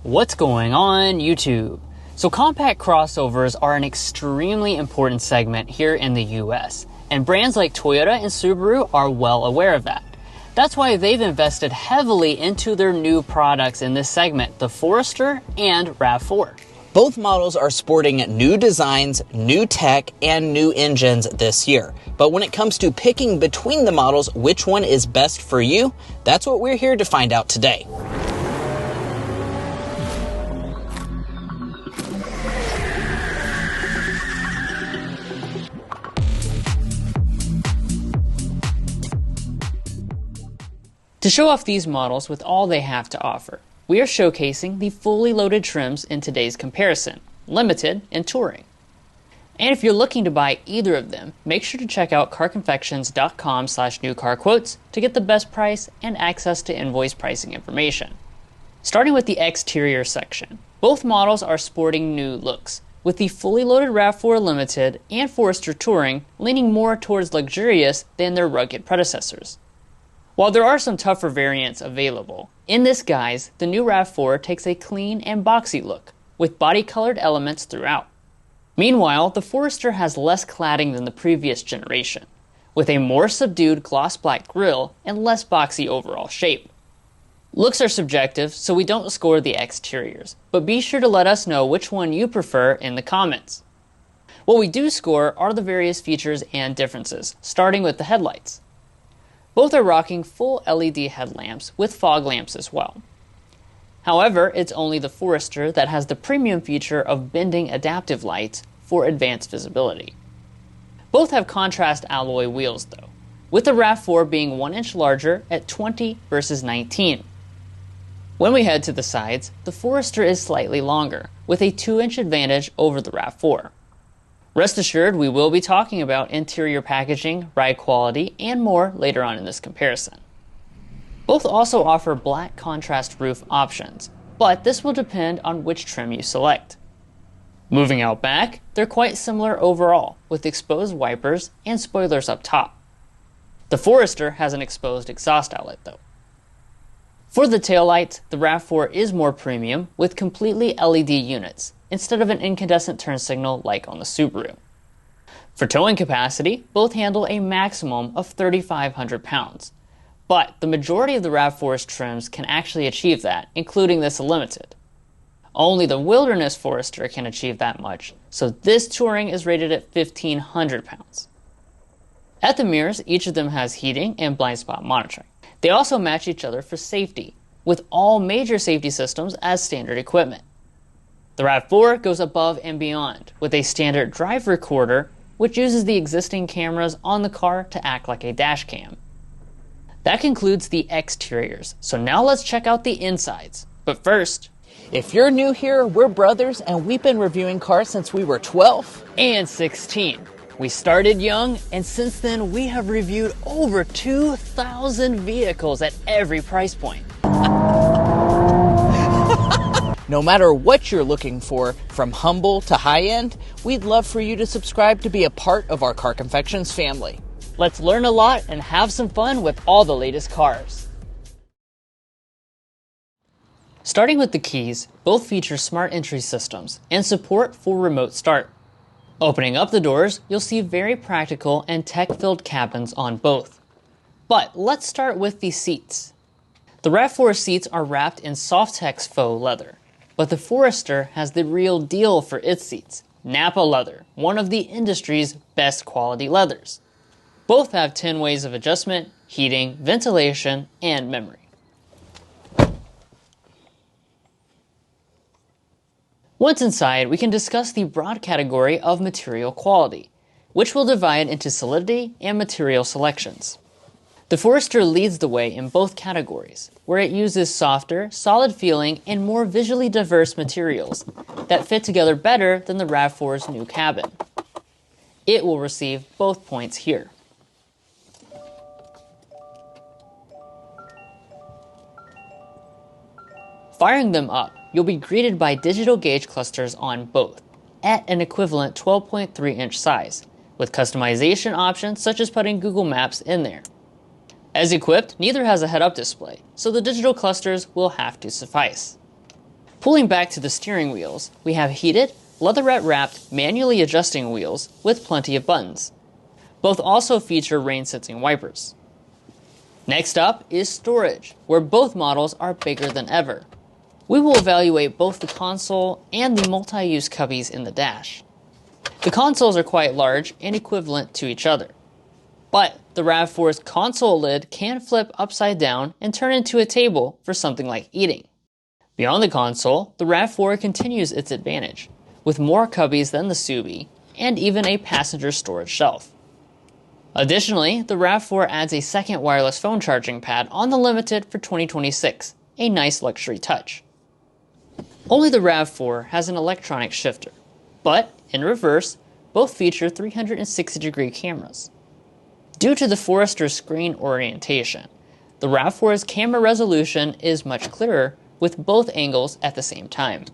What's going on YouTube? So compact crossovers are an extremely important segment here in the US, and brands like Toyota and Subaru are well aware of that. That's why they've invested heavily into their new products in this segment, the Forester and RAV4. Both models are sporting new designs, new tech, and new engines this year. But when it comes to picking between the models, which one is best for you? That's what we're here to find out today. To show off these models with all they have to offer, we are showcasing the fully loaded trims in today's comparison, Limited and Touring. And if you're looking to buy either of them, make sure to check out carconfections.com/newcarquotes to get the best price and access to invoice pricing information. Starting with the exterior section, both models are sporting new looks, with the fully loaded RAV4 Limited and Forester Touring leaning more towards luxurious than their rugged predecessors. While there are some tougher variants available, in this guise, the new RAV4 takes a clean and boxy look, with body-colored elements throughout. Meanwhile, the Forester has less cladding than the previous generation, with a more subdued gloss black grille and less boxy overall shape. Looks are subjective, so we don't score the exteriors, but be sure to let us know which one you prefer in the comments. What we do score are the various features and differences, starting with the headlights. Both are rocking full LED headlamps with fog lamps as well. However, it's only the Forester that has the premium feature of bending adaptive lights for advanced visibility. Both have contrast alloy wheels though, with the RAV4 being 1 inch larger at 20 versus 19. When we head to the sides, the Forester is slightly longer, with a 2-inch advantage over the RAV4. Rest assured, we will be talking about interior packaging, ride quality, and more later on in this comparison. Both also offer black contrast roof options, but this will depend on which trim you select. Moving out back, they're quite similar overall, with exposed wipers and spoilers up top. The Forester has an exposed exhaust outlet though. For the taillights, the RAV4 is more premium, with completely LED units, instead of an incandescent turn signal like on the Subaru. For towing capacity, both handle a maximum of 3,500 pounds, but the majority of the RAV4's trims can actually achieve that, including this Limited. Only the Wilderness Forester can achieve that much, so this Touring is rated at 1,500 pounds. At the mirrors, each of them has heating and blind spot monitoring. They also match each other for safety, with all major safety systems as standard equipment. The RAV4 goes above and beyond with a standard drive recorder, which uses the existing cameras on the car to act like a dash cam. That concludes the exteriors, so now let's check out the insides. But first, If you're new here, we're brothers and we've been reviewing cars since we were 12 and 16. We started young, and since then we have reviewed over 2,000 vehicles at every price point. No matter what you're looking for, from humble to high-end, we'd love for you to subscribe to be a part of our Car Confections family. Let's learn a lot and have some fun with all the latest cars. Starting with the keys, both feature smart entry systems and support for remote start. Opening up the doors, you'll see very practical and tech-filled cabins on both. But let's start with the seats. The RAV4 seats are wrapped in Softex faux leather, but the Forester has the real deal for its seats, Nappa leather, one of the industry's best quality leathers. Both have 10 ways of adjustment, heating, ventilation, and memory. Once inside, we can discuss the broad category of material quality, which will divide into solidity and material selections. The Forester leads the way in both categories, where it uses softer, solid-feeling, and more visually diverse materials that fit together better than the RAV4's new cabin. It will receive both points here. Firing them up, you'll be greeted by digital gauge clusters on both, at an equivalent 12.3-inch size, with customization options such as putting Google Maps in there. As equipped, neither has a head-up display, so the digital clusters will have to suffice. Pulling back to the steering wheels, we have heated, leatherette-wrapped, manually adjusting wheels with plenty of buttons. Both also feature rain-sensing wipers. Next up is storage, where both models are bigger than ever. We will evaluate both the console and the multi-use cubbies in the dash. The consoles are quite large and equivalent to each other. But the RAV4's console lid can flip upside down and turn into a table for something like eating. Beyond the console, the RAV4 continues its advantage, with more cubbies than the Subi, and even a passenger storage shelf. Additionally, the RAV4 adds a second wireless phone charging pad on the Limited for 2026, a nice luxury touch. Only the RAV4 has an electronic shifter, but in reverse, both feature 360-degree cameras. Due to the Forester's screen orientation, the RAV4's camera resolution is much clearer with both angles at the same time.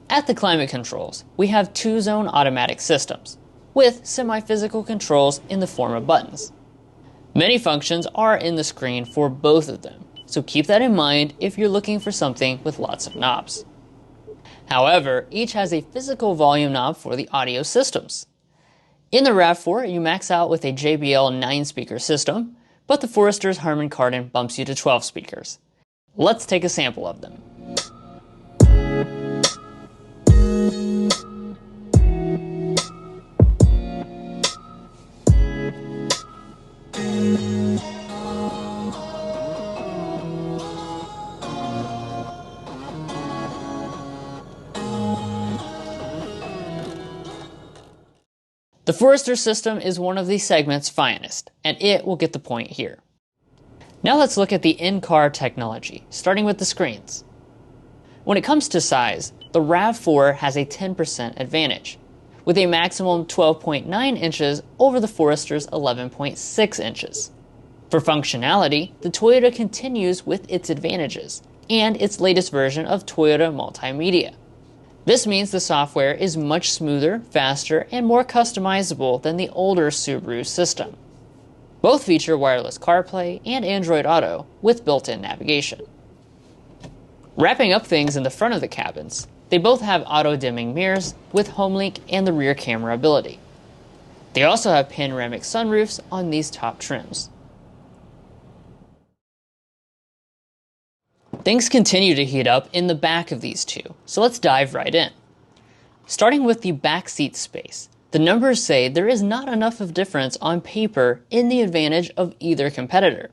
At the climate controls, we have two-zone automatic systems, with semi-physical controls in the form of buttons. Many functions are in the screen for both of them, so keep that in mind if you're looking for something with lots of knobs. However, each has a physical volume knob for the audio systems. In the RAV4, you max out with a JBL 9-speaker system, but the Forester's Harman Kardon bumps you to 12 speakers. Let's take a sample of them. The Forester system is one of the segment's finest, and it will get the point here. Now let's look at the in-car technology, starting with the screens. When it comes to size, the RAV4 has a 10% advantage, with a maximum 12.9 inches over the Forester's 11.6 inches. For functionality, the Toyota continues with its advantages, and its latest version of Toyota Multimedia. This means the software is much smoother, faster, and more customizable than the older Subaru system. Both feature wireless CarPlay and Android Auto with built-in navigation. Wrapping up things in the front of the cabins, they both have auto-dimming mirrors with HomeLink and the rear camera ability. They also have panoramic sunroofs on these top trims. Things continue to heat up in the back of these two, so let's dive right in. Starting with the back seat space, the numbers say there is not enough of difference on paper in the advantage of either competitor.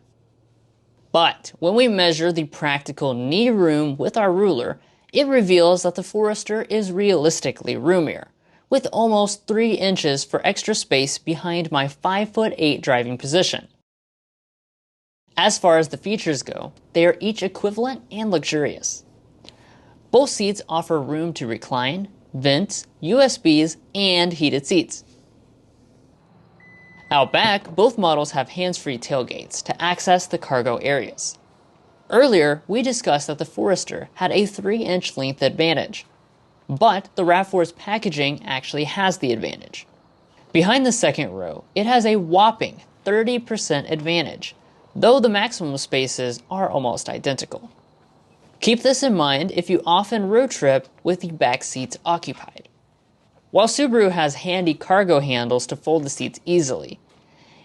But when we measure the practical knee room with our ruler, it reveals that the Forester is realistically roomier, with almost 3 inches for extra space behind my 5'8" driving position. As far as the features go, they are each equivalent and luxurious. Both seats offer room to recline, vents, USBs, and heated seats. Out back, both models have hands-free tailgates to access the cargo areas. Earlier, we discussed that the Forester had a 3-inch length advantage, but the RAV4's packaging actually has the advantage. Behind the second row, it has a whopping 30% advantage, though the maximum spaces are almost identical. Keep this in mind if you often road trip with the back seats occupied. While Subaru has handy cargo handles to fold the seats easily,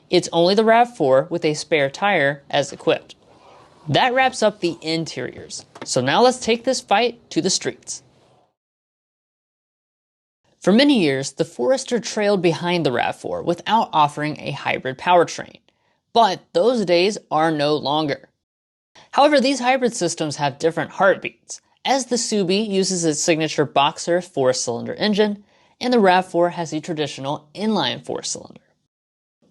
it's only the RAV4 with a spare tire as equipped. That wraps up the interiors, so now let's take this fight to the streets. For many years, the Forester trailed behind the RAV4 without offering a hybrid powertrain. But those days are no longer. However, these hybrid systems have different heartbeats, as the Subi uses its signature Boxer 4-cylinder engine, and the RAV4 has a traditional inline 4-cylinder.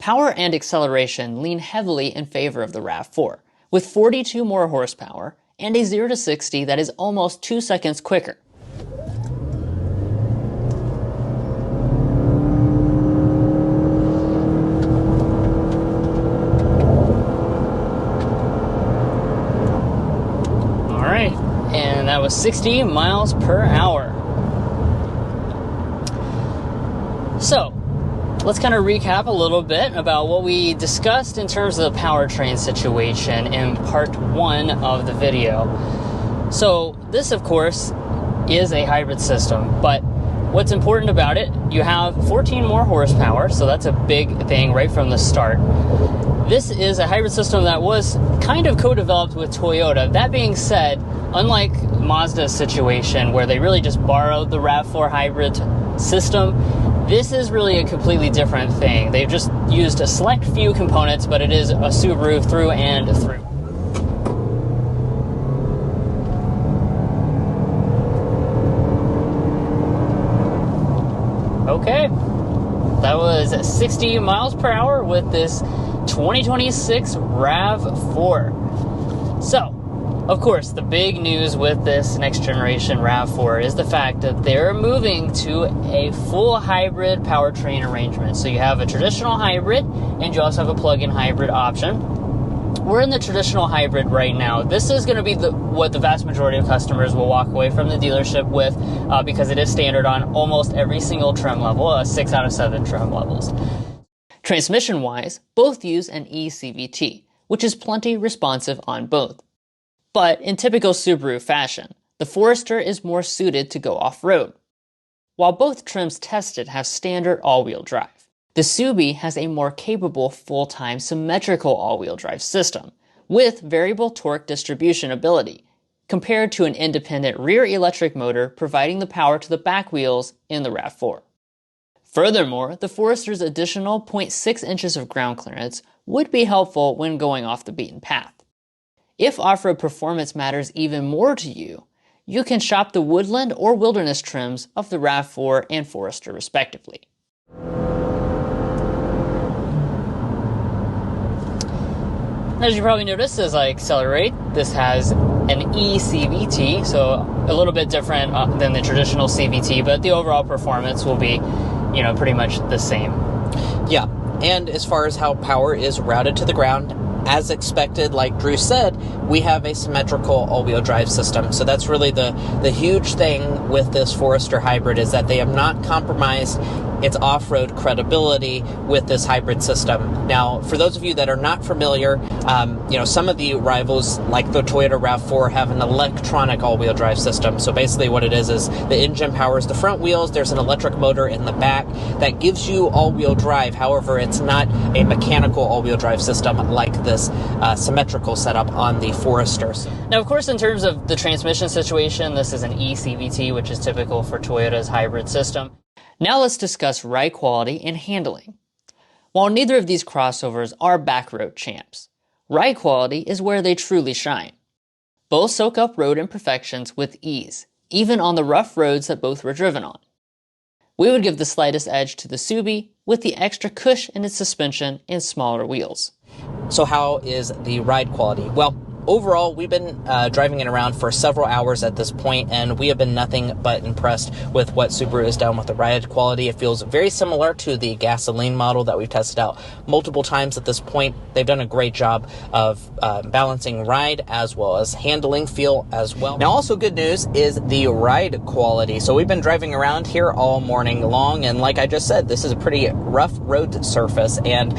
Power and acceleration lean heavily in favor of the RAV4, with 42 more horsepower and a 0 to 60 that is almost 2 seconds quicker. And that was 60 miles per hour. So, let's kind of recap a little bit about what we discussed in terms of the powertrain situation in part 1 of the video. So this, of course, is a hybrid system, but what's important about it, you have 14 more horsepower, so that's a big thing right from the start. This is a hybrid system that was kind of co-developed with Toyota. That being said, unlike Mazda's situation where they really just borrowed the RAV4 hybrid system, this is really a completely different thing. They've just used a select few components, but it is a Subaru through and through. Okay, that was 60 miles per hour with this 2026 RAV4. So, of course, the big news with this next generation RAV4 is the fact that they're moving to a full hybrid powertrain arrangement. So you have a traditional hybrid, and you also have a plug-in hybrid option. We're in the traditional hybrid right now. This is going to be what the vast majority of customers will walk away from the dealership with because it is standard on almost every single trim level, 6 out of 7 trim levels. Transmission-wise, both use an eCVT, which is plenty responsive on both. But in typical Subaru fashion, the Forester is more suited to go off-road. While both trims tested have standard all-wheel drive, the Subi has a more capable full-time symmetrical all-wheel drive system with variable torque distribution ability, compared to an independent rear electric motor providing the power to the back wheels in the RAV4. Furthermore, the Forester's additional 0.6 inches of ground clearance would be helpful when going off the beaten path. If off-road performance matters even more to you, you can shop the woodland or wilderness trims of the RAV4 and Forester respectively. As you probably noticed, as I accelerate, this has an eCVT, so a little bit different than the traditional CVT, but the overall performance will be, pretty much the same. Yeah, and as far as how power is routed to the ground, as expected, like Drew said, we have a symmetrical all-wheel drive system. So that's really the huge thing with this Forester hybrid, is that they have not compromised its off-road credibility with this hybrid system. Now, for those of you that are not familiar, some of the rivals, like the Toyota RAV4, have an electronic all-wheel drive system. So basically what it is the engine powers the front wheels, there's an electric motor in the back that gives you all-wheel drive. However, it's not a mechanical all-wheel drive system like this symmetrical setup on the Forester. Now, of course, in terms of the transmission situation, this is an eCVT, which is typical for Toyota's hybrid system. Now let's discuss ride quality and handling. While neither of these crossovers are backroad champs, ride quality is where they truly shine. Both soak up road imperfections with ease, even on the rough roads that both were driven on. We would give the slightest edge to the Subi with the extra cush in its suspension and smaller wheels. So how is the ride quality? Well, overall, we've been driving it around for several hours at this point, and we have been nothing but impressed with what Subaru has done with the ride quality. It feels very similar to the gasoline model that we've tested out multiple times at this point. They've done a great job of balancing ride as well as handling feel as well. Now, also good news is the ride quality. So we've been driving around here all morning long, and like I just said, this is a pretty rough road surface, and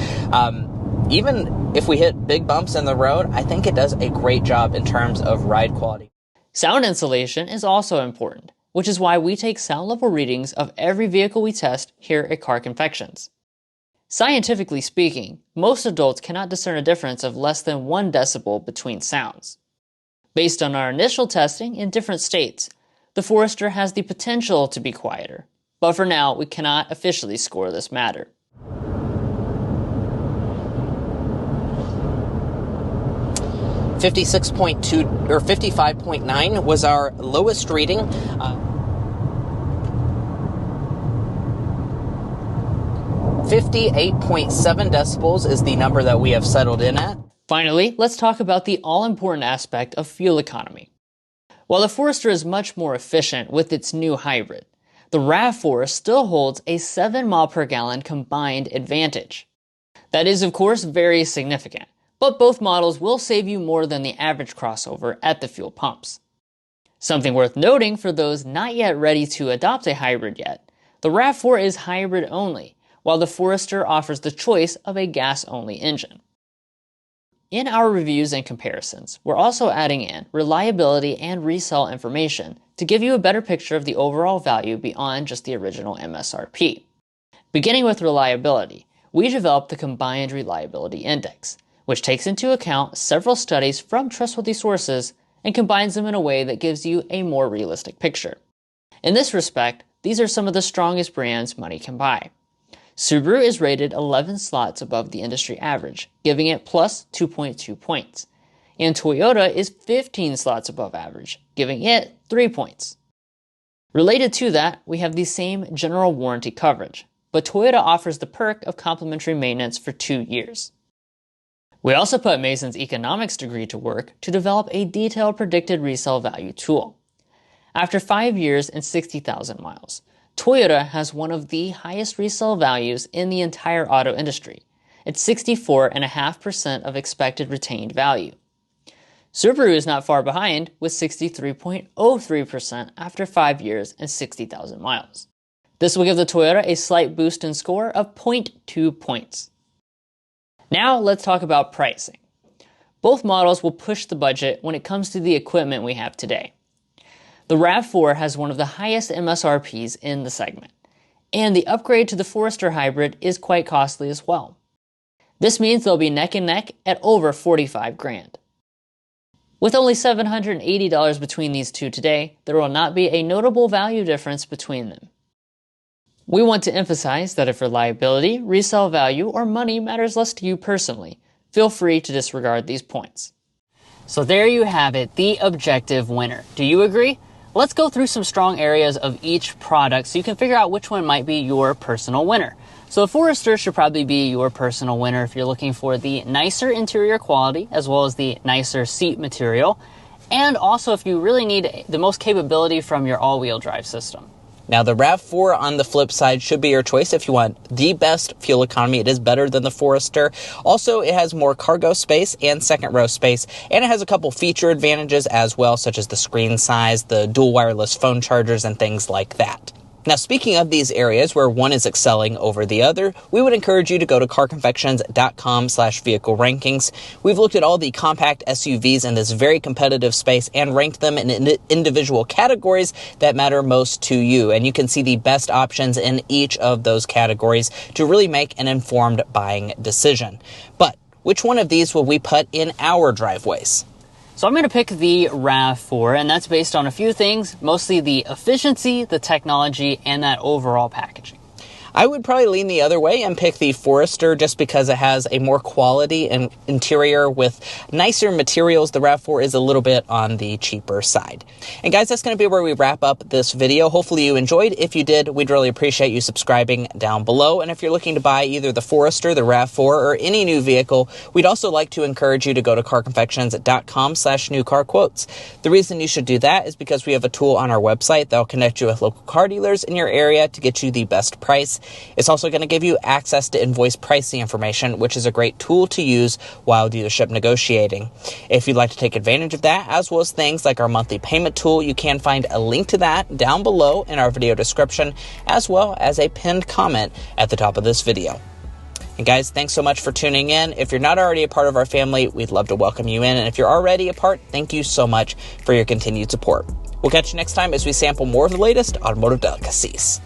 even if we hit big bumps in the road, I think it does a great job in terms of ride quality. Sound insulation is also important, which is why we take sound level readings of every vehicle we test here at Car Confections. Scientifically speaking, most adults cannot discern a difference of less than 1 decibel between sounds. Based on our initial testing in different states, the Forester has the potential to be quieter, but for now we cannot officially score this matter. 56.2 or 55.9 was our lowest reading. 58.7 decibels is the number that we have settled in at. Finally, let's talk about the all-important aspect of fuel economy. While the Forester is much more efficient with its new hybrid, the RAV4 still holds a 7 mile per gallon combined advantage. That is, of course, very significant, but both models will save you more than the average crossover at the fuel pumps. Something worth noting for those not yet ready to adopt a hybrid yet, the RAV4 is hybrid only, while the Forester offers the choice of a gas-only engine. In our reviews and comparisons, we're also adding in reliability and resale information to give you a better picture of the overall value beyond just the original MSRP. Beginning with reliability, we developed the Combined Reliability Index, which takes into account several studies from trustworthy sources and combines them in a way that gives you a more realistic picture. In this respect, these are some of the strongest brands money can buy. Subaru is rated 11 slots above the industry average, giving it plus 2.2 points. And Toyota is 15 slots above average, giving it 3 points. Related to that, we have the same general warranty coverage, but Toyota offers the perk of complimentary maintenance for 2 years. We also put Mason's economics degree to work to develop a detailed predicted resale value tool. After 5 years and 60,000 miles, Toyota has one of the highest resale values in the entire auto industry. It's 64.5% of expected retained value. Subaru is not far behind with 63.03% after 5 years and 60,000 miles. This will give the Toyota a slight boost in score of 0.2 points. Now let's talk about pricing. Both models will push the budget when it comes to the equipment we have today. The RAV4 has one of the highest MSRPs in the segment, and the upgrade to the Forester hybrid is quite costly as well. This means they'll be neck and neck at over $45,000. With only $780 between these two today, there will not be a notable value difference between them. We want to emphasize that if reliability, resale value, or money matters less to you personally, feel free to disregard these points. So there you have it, the objective winner. Do you agree? Let's go through some strong areas of each product so you can figure out which one might be your personal winner. So the Forester should probably be your personal winner if you're looking for the nicer interior quality as well as the nicer seat material, and also if you really need the most capability from your all-wheel drive system. Now, the RAV4 on the flip side should be your choice if you want the best fuel economy. It is better than the Forester. Also, it has more cargo space and second row space, and it has a couple feature advantages as well, such as the screen size, the dual wireless phone chargers, and things like that. Now, speaking of these areas where one is excelling over the other, we would encourage you to go to carconfections.com/vehicle rankings. We've looked at all the compact SUVs in this very competitive space and ranked them in individual categories that matter most to you. And you can see the best options in each of those categories to really make an informed buying decision. But which one of these will we put in our driveways? So I'm going to pick the RAV4, and that's based on a few things, mostly the efficiency, the technology, and that overall packaging. I would probably lean the other way and pick the Forester just because it has a more quality and interior with nicer materials. The RAV4 is a little bit on the cheaper side. And guys, that's going to be where we wrap up this video. Hopefully you enjoyed. If you did, we'd really appreciate you subscribing down below. And if you're looking to buy either the Forester, the RAV4, or any new vehicle, we'd also like to encourage you to go to carconfections.com/newcarquotes. The reason you should do that is because we have a tool on our website that will connect you with local car dealers in your area to get you the best price. It's also going to give you access to invoice pricing information, which is a great tool to use while dealership negotiating. If you'd like to take advantage of that, as well as things like our monthly payment tool, you can find a link to that down below in our video description, as well as a pinned comment at the top of this video. And guys, thanks so much for tuning in. If you're not already a part of our family, we'd love to welcome you in. And if you're already a part, thank you so much for your continued support. We'll catch you next time as we sample more of the latest automotive delicacies.